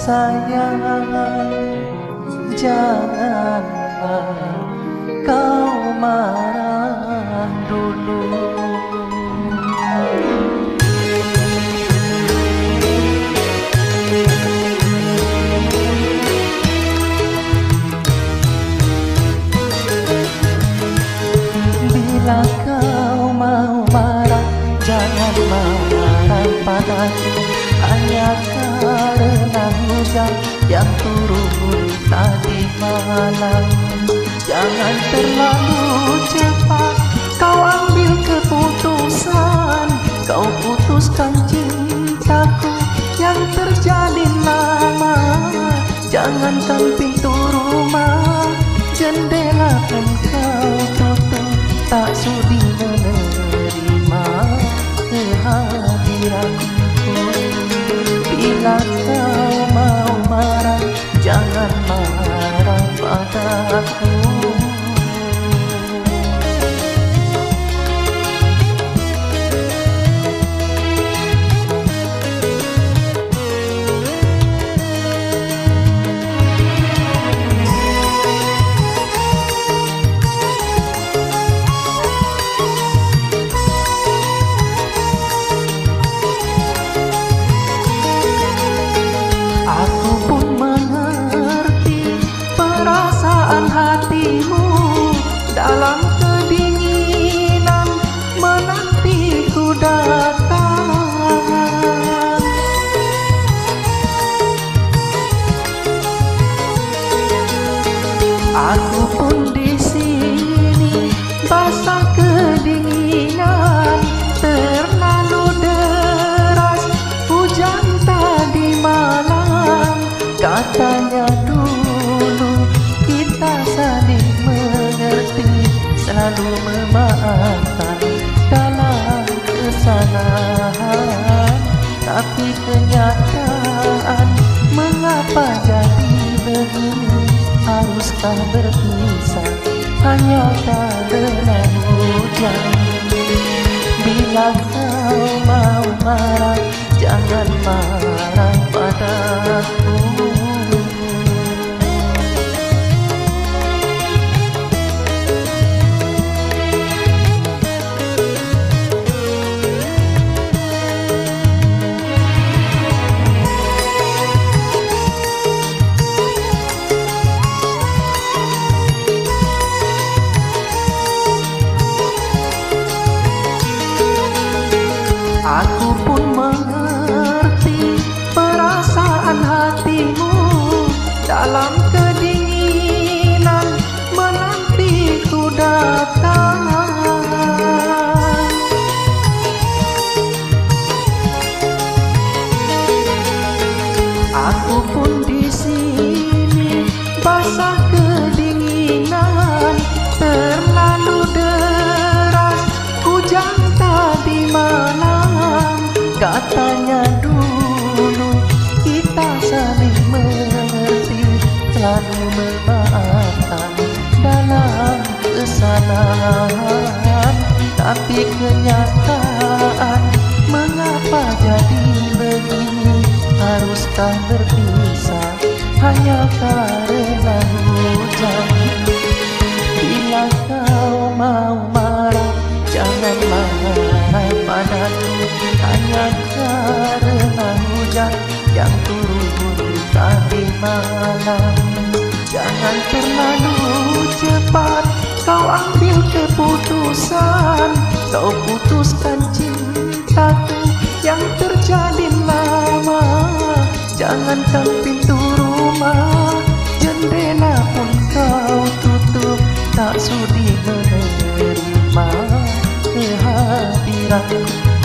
sayang, janganlah kau marah dulu. Bila kau mau marah, jangan marah padaku, hanya karena hujan yang turun tadi malam. Jangan terlalu cepat kau ambil keputusan, kau putuskan cintaku yang terjalin lama. Jangankan pintu rumah, jendela pun kau tutup, tak sudi menerima kehadiranku. Bila kau mau marah, jangan marah padaku. Hatimu dalam kedinginan menanti ku datang. Aku pun di sini basah kedinginan, terlalu deras hujan tadi malam. Katanya dulu kita saling mengerti, selalu memaafkan dalam kesalahan. Tapi kenyataan mengapa jadi begini? Haruskah berpisah hanya karena hujan? Bila kau mau marah, jangan marah padaku. Aku pun mengerti perasaan hatimu dalam kedinginan menanti ku datang. Aku pun di sini basah kedinginan, terlalu deras hujan tadi malam. Katanya dulu kita saling mengerti, selalu memaafkan dalam kesalahan. Tapi kenyataan mengapa jadi begini? Haruskah berpisah hanya karena hujan? Bila kau mau marah, jangan marah padaku, hanya karena hujan yang turun tadi malam. Jangan terlalu cepat kau ambil keputusan, kau putuskan cintaku yang terjalin lama. Jangankan pintu rumah, jendela pun kau tutup, tak sudi menerima kehadiranku.